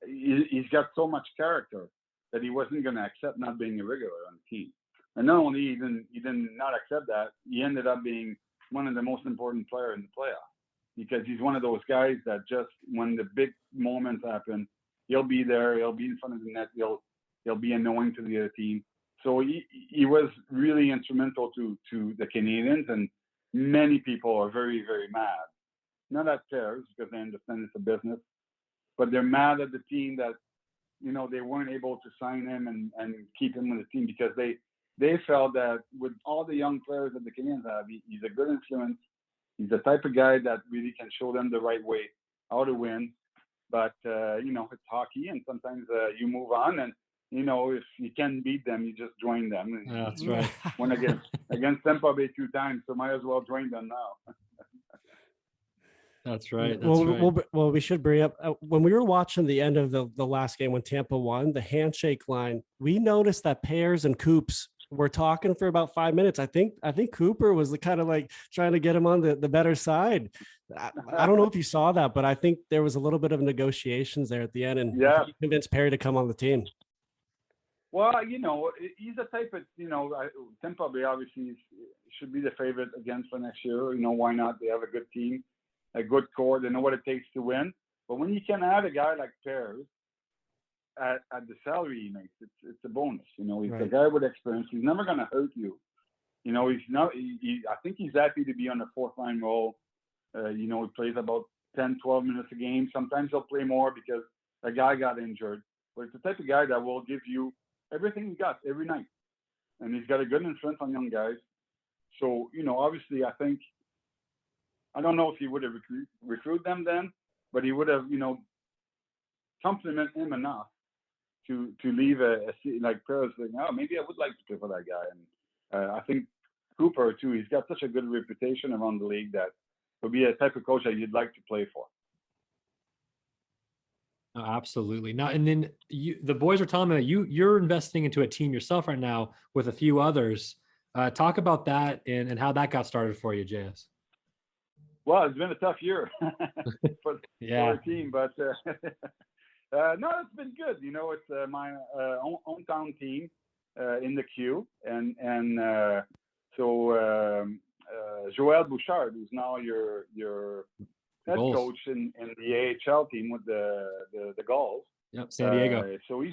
he's got so much character that he wasn't going to accept not being a regular on the team. And not only he didn't not accept that, he ended up being one of the most important players in the playoffs, because he's one of those guys that just when the big moments happen, he'll be there, he'll be in front of the net, he'll be annoying to the other team. So he was really instrumental to the Canadiens, and many people are very, very mad. Not at players, because they understand it's a business, but they're mad at the team that they weren't able to sign him and keep him on the team, because they felt that with all the young players that the Canadiens have, he's a good influence. He's the type of guy that really can show them the right way, how to win. But, it's hockey, and sometimes you move on, and, if you can beat them, you just join them. Yeah, that's right. Won against Tampa Bay 2 times, so might as well join them now. That's right. Well, we should bring up when we were watching the end of the last game when Tampa won, the handshake line. We noticed that Pears and Coops were talking for about 5 minutes. I think Cooper was the kind of like trying to get him on the better side. I don't know if you saw that, but I think there was a little bit of negotiations there at the end, and he convinced Perry to come on the team. Well, he's the type of, Tampa Bay obviously should be the favorite again for next year. Why not? They have a good team, a good core. They know what it takes to win. But when you can add a guy like Pears at the salary he makes, it's a bonus. He's right. a guy with experience. He's never going to hurt you. He's not. I think he's happy to be on the fourth line role. He plays about 10, 12 minutes a game. Sometimes he'll play more because a guy got injured. But it's the type of guy that will give you everything he got every night. And he's got a good influence on young guys. So, obviously, I don't know if he would have recruited them then, but he would have, compliment him enough to leave like Perez saying, oh, maybe I would like to play for that guy. And I think Cooper, too, he's got such a good reputation around the league that would be a type of coach that you'd like to play for. Oh, absolutely. Now, and then the boys are telling me that you're investing into a team yourself right now with a few others. Talk about that and how that got started for you, JS. Well, it's been a tough year for our team, but no, it's been good. It's my hometown team in the queue, and so Joël Bouchard, who's now your head coach in the AHL team with the Gulls. Yep, San Diego. So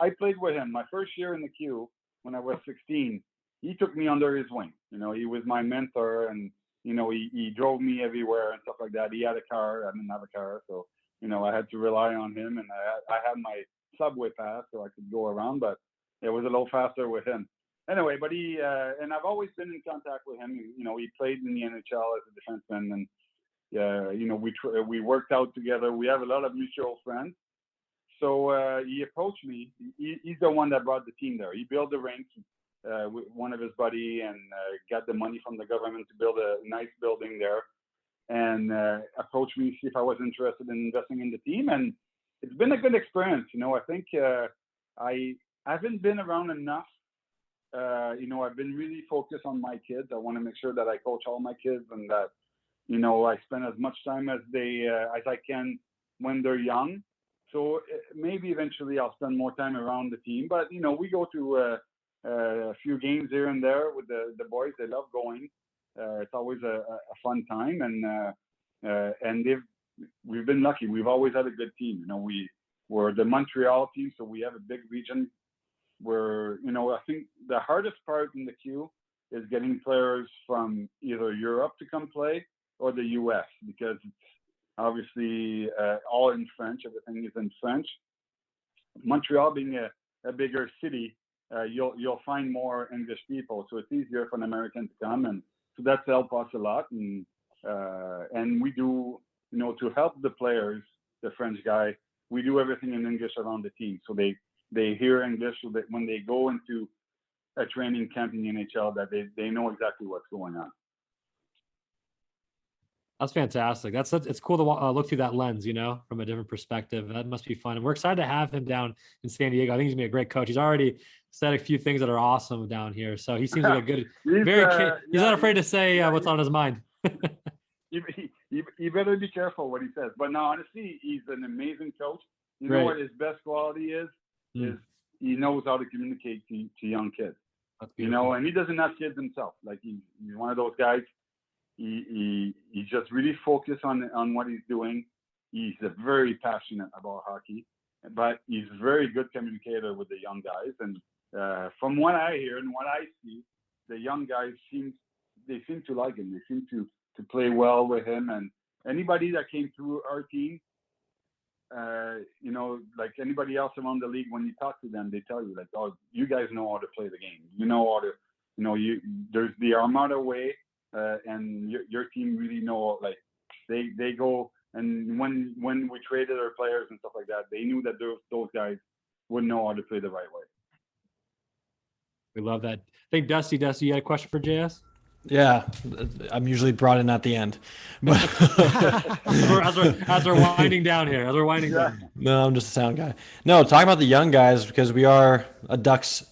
I played with him my first year in the queue when I was 16. He took me under his wing. He was my mentor, and he drove me everywhere and stuff like that. He had a car, I didn't have a car, so I had to rely on him, and I had my subway pass so I could go around, but it was a little faster with him. Anyway, but he and I've always been in contact with him. He played in the NHL as a defenseman, and we worked out together. We have a lot of mutual friends. So he approached me. He's the one that brought the team there. He built the rink with one of his buddy and got the money from the government to build a nice building there, and approached me to see if I was interested in investing in the team. And it's been a good experience. I think I haven't been around enough. I've been really focused on my kids. I want to make sure that I coach all my kids and that I spend as much time as I can when they're young. So maybe eventually I'll spend more time around the team. But we go to a few games here and there with the boys. They love going. It's always a fun time, and we've been lucky. We've always had a good team. We're the Montreal team, so we have a big region. Where I think the hardest part in the queue is getting players from either Europe to come play or the US, because it's obviously all in French. Everything is in French. Montreal being a bigger city, you'll find more English people, so it's easier for an American to come, and so that's helped us a lot. And we do, to help the players, the French guy, we do everything in English around the team. So they hear English so that when they go into a training camp in the NHL, that they know exactly what's going on. That's fantastic. It's cool to look through that lens, from a different perspective. That must be fun. And we're excited to have him down in San Diego. I think he's gonna be a great coach. He's already said a few things that are awesome down here. So he seems like a good, he's not afraid to say what's on his mind. You better be careful what he says. But no, honestly, he's an amazing coach. You know what his best quality is he knows how to communicate to young kids. And he doesn't have kids himself. Like he's one of those guys. He just really focused on what he's doing. He's very passionate about hockey, but he's a very good communicator with the young guys. And from what I hear and what I see, the young guys seem to like him. They seem to play well with him. And anybody that came through our team, like anybody else around the league, when you talk to them, they tell you like, "Oh, you guys know how to play the game. You know how to, there's the Armada way." And your team really know, like they go, and when we traded our players and stuff like that, they knew that those guys would know how to play the right way. We love that. I think Dusty, you had a question for JS? Yeah, I'm usually brought in at the end. But as we're winding down here, down. No, I'm just a sound guy. No, talking about the young guys, because we are a Ducks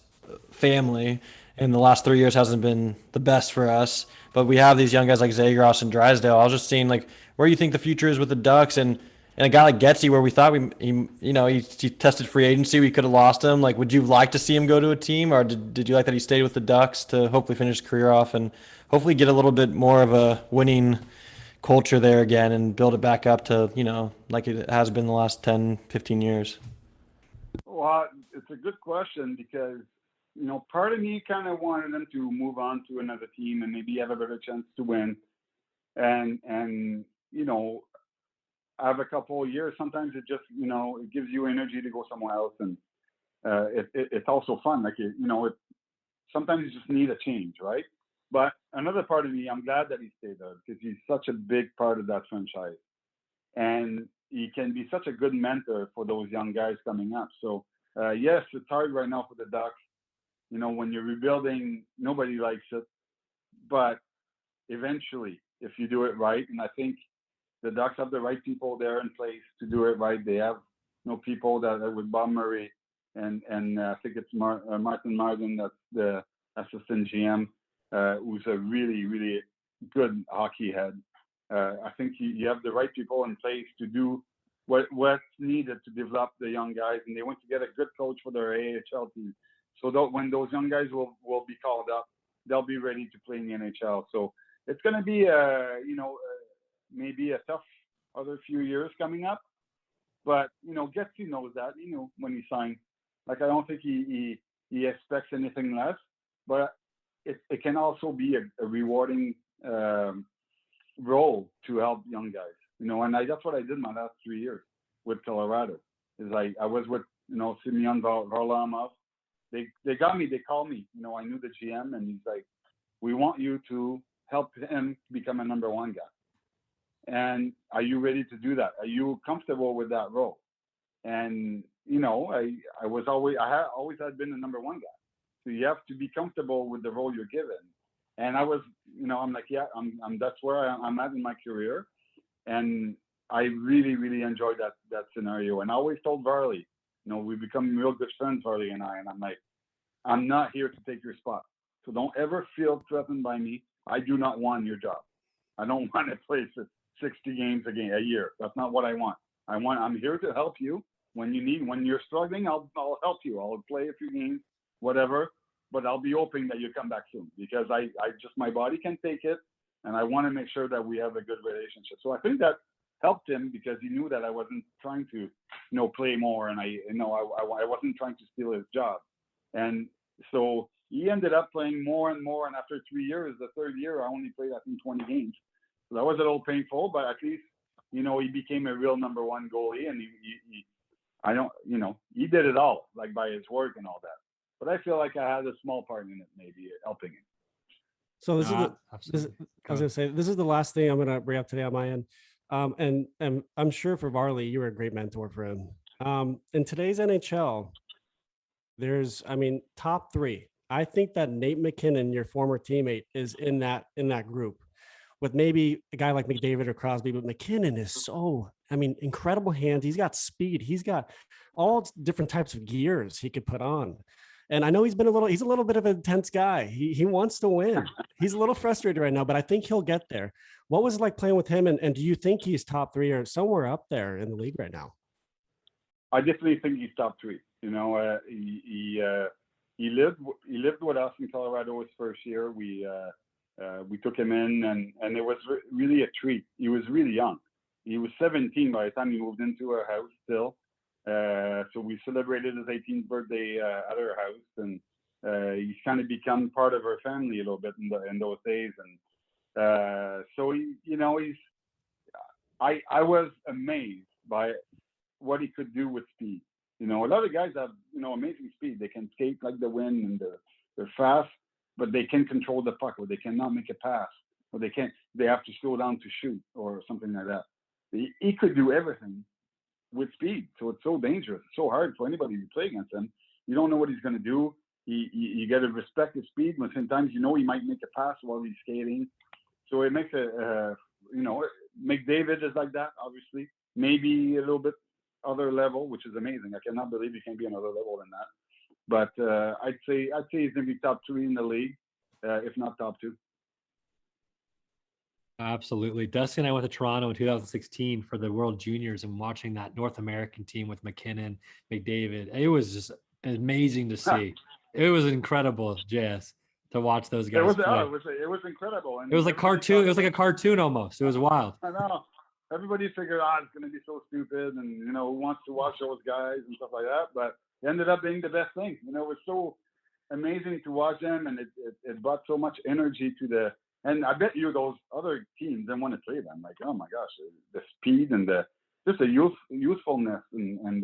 family, and the last 3 years hasn't been the best for us. But we have these young guys like Zagros and Drysdale. I was just seeing like where you think the future is with the Ducks, and a guy like Getzy, where we thought he tested free agency, we could have lost him. Like, would you like to see him go to a team, or did you like that he stayed with the Ducks to hopefully finish his career off and hopefully get a little bit more of a winning culture there again and build it back up to, like it has been the last 10, 15 years? Well, it's a good question because, part of me kind of wanted them to move on to another team and maybe have a better chance to win. And have a couple of years. Sometimes it just, it gives you energy to go somewhere else. And it's also fun. Like, sometimes you just need a change, right? But another part of me, I'm glad that he stayed there because he's such a big part of that franchise. And he can be such a good mentor for those young guys coming up. So, yes, it's hard right now for the Ducks. When you're rebuilding, nobody likes it. But eventually, if you do it right, and I think the Ducks have the right people there in place to do it right. They have people that are with Bob Murray, and I think it's Martin Martin, that's the assistant GM, who's a really, really good hockey head. I think you have the right people in place to do what's needed to develop the young guys, and they want to get a good coach for their AHL team. So when those young guys will be called up, they'll be ready to play in the NHL. So it's going to be, maybe a tough other few years coming up. But, Getzy knows that, when he signed. Like, I don't think he expects anything less. But it can also be a rewarding role to help young guys. And that's what I did my last 3 years with Colorado. Is I was with, Simeon Varlamov. They got me, they called me. I knew the GM, and he's like, we want you to help him become a number one guy. And are you ready to do that? Are you comfortable with that role? And, I always had been the number one guy. So you have to be comfortable with the role you're given. And I was, I'm like, yeah, that's where I'm at in my career. And I really, really enjoyed that scenario. And I always told Varley, we become real good friends, Varley and I. And I'm like, I'm not here to take your spot. So don't ever feel threatened by me. I do not want your job. I don't want to play 60 games a year. That's not what I want. I'm here to help you when you're struggling. I'll help you. I'll play a few games, whatever, but I'll be hoping that you come back soon because my body can take it. And I want to make sure that we have a good relationship. So I think that helped him because he knew that I wasn't trying to, play more. And I wasn't trying to steal his job. And so he ended up playing more and more. And after 3 years, the third year, I only played, I think, 20 games. So that was a little painful, but at least, he became a real number one goalie, and he did it all, like by his work and all that. But I feel like I had a small part in it, maybe helping him. So I was going to say, this is the last thing I'm going to bring up today on my end. And I'm sure for Varley, you were a great mentor for him. In today's NHL, there's, I mean, top three. I think that Nate MacKinnon, your former teammate, is in that group, with maybe a guy like McDavid or Crosby. But MacKinnon is so, I mean, incredible hands. He's got speed. He's got all different types of gears he could put on. And I know he's a little bit of an intense guy. He wants to win. He's a little frustrated right now, but I think he'll get there. What was it like playing with him? And do you think he's top three or somewhere up there in the league right now? I definitely think he's top three. You know, he lived with us in Colorado his first year. We took him in, and it was really a treat. He was really young. He was 17 by the time he moved into our house still. So we celebrated his 18th birthday at our house, and he's kind of become part of our family a little bit in those days. And so I was amazed by what he could do with speed. You know, a lot of guys have, amazing speed. They can skate like the wind, and they're fast, but they can control the puck, or they cannot make a pass, or they have to slow down to shoot or something like that. He could do everything with speed. So it's so dangerous. It's so hard for anybody to play against him. You don't know what he's going to do. You got to respect his speed, but sometimes he might make a pass while he's skating. So it makes McDavid is like that, obviously. Maybe a little bit other level, which is amazing. I cannot believe he can be another level than that. But I'd say he's going to be top three in the league, if not top two. Absolutely. Dusty and I went to Toronto in 2016 for the World Juniors, and watching that North American team with MacKinnon, McDavid, it was just amazing to see. It was incredible, JS, to watch those guys play. It was incredible. And it was like cartoon. It was like a cartoon almost. It was wild. I know. Everybody figured, it's going to be so stupid, and who wants to watch those guys and stuff like that. But it ended up being the best thing. It was so amazing to watch them, and it brought so much energy to the. And I bet you those other teams didn't want to play them. Like, oh my gosh, the speed and just the usefulness and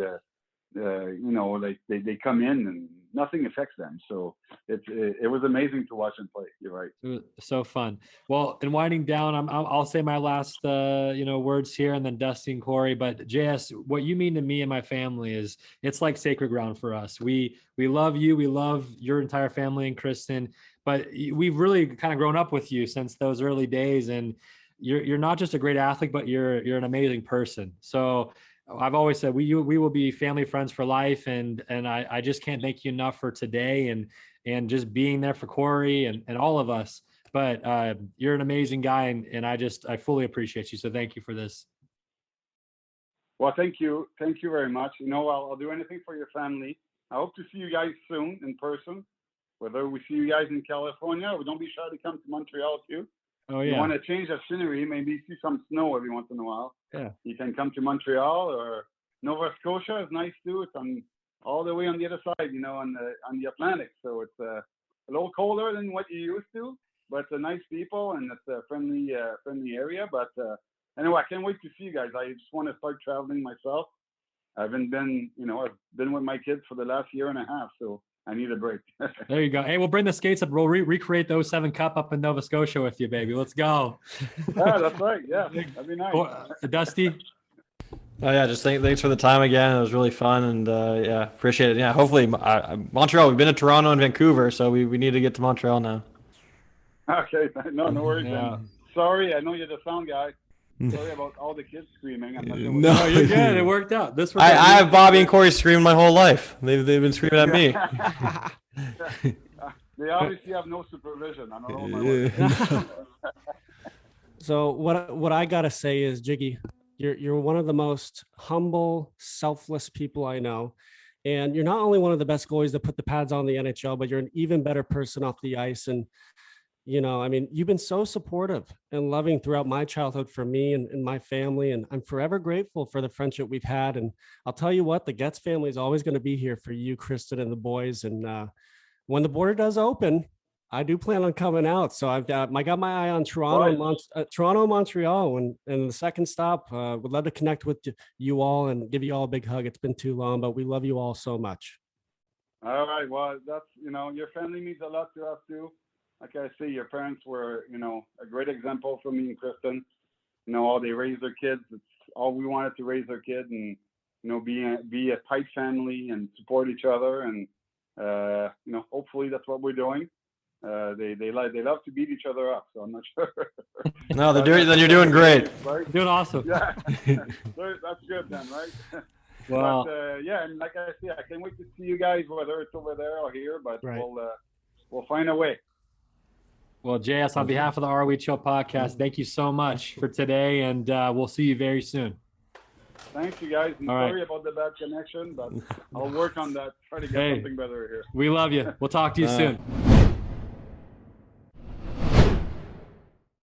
like they come in and nothing affects them. So it was amazing to watch them play. You're right. It was so fun. Well, in winding down, I'll say my last words here, and then Dusty and Corey. But JS, what you mean to me and my family it's like sacred ground for us. We love you. We love your entire family and Kristen. But we've really kind of grown up with you since those early days, and you're not just a great athlete, but you're an amazing person. So I've always said we will be family friends for life, and I just can't thank you enough for today and just being there for Corey and all of us. But you're an amazing guy, and I fully appreciate you. So thank you for this. Well, thank you very much. I'll do anything for your family. I hope to see you guys soon in person. Whether we see you guys in California, or don't be shy to come to Montreal too. Oh yeah. You want to change the scenery, maybe see some snow every once in a while. Yeah. You can come to Montreal, or Nova Scotia is nice too. It's all the way on the other side, on the Atlantic. So it's a little colder than what you used to, but it's a nice people, and it's a friendly area. But anyway, I can't wait to see you guys. I just want to start traveling myself. I've been with my kids for the last year and a half, so I need a break. There you go. Hey, we'll bring the skates up. We'll recreate those 7 Cup up in Nova Scotia with you, baby. Let's go. Yeah, that's right. Yeah, that'd be nice. Dusty? Oh yeah, just thanks for the time again. It was really fun, and appreciate it. Yeah, hopefully Montreal. We've been to Toronto and Vancouver, so we need to get to Montreal now. Okay, no worries. Yeah. Sorry, I know you're the sound guy. Sorry about all the kids screaming. No, you're good. It worked out. I have Bobby and Corey screaming my whole life. They've been screaming at me. They obviously have no supervision. I don't know. So what I gotta say is, Jiggy, you're one of the most humble, selfless people I know. And you're not only one of the best goalies that put the pads on the NHL, but you're an even better person off the ice. And you've been so supportive and loving throughout my childhood for me and my family. And I'm forever grateful for the friendship we've had. And I'll tell you what, the Getz family is always going to be here for you, Kristen, and the boys. And when the border does open, I do plan on coming out. So I got my eye on Toronto, Montreal. And the second stop, would love to connect with you all and give you all a big hug. It's been too long, but we love you all so much. All right. Well, that's, your family means a lot to us too. Like I say, your parents were, a great example for me and Kristen. How they raised their kids. It's all we wanted to raise our kid, and be a tight family and support each other. And hopefully that's what we're doing. They love to beat each other up, so I'm not sure. No, then you're doing great. Right? Doing awesome. Yeah, that's good then, right? Well, but, and like I say, I can't wait to see you guys, whether it's over there or here. But right. we'll find a way. Well, JS, on behalf of the ROH Show podcast, thank you so much for today, and we'll see you very soon. Thanks, you guys. I'm sorry about the bad connection, but I'll work on that. Try to get something better here. We love you. We'll talk to you soon.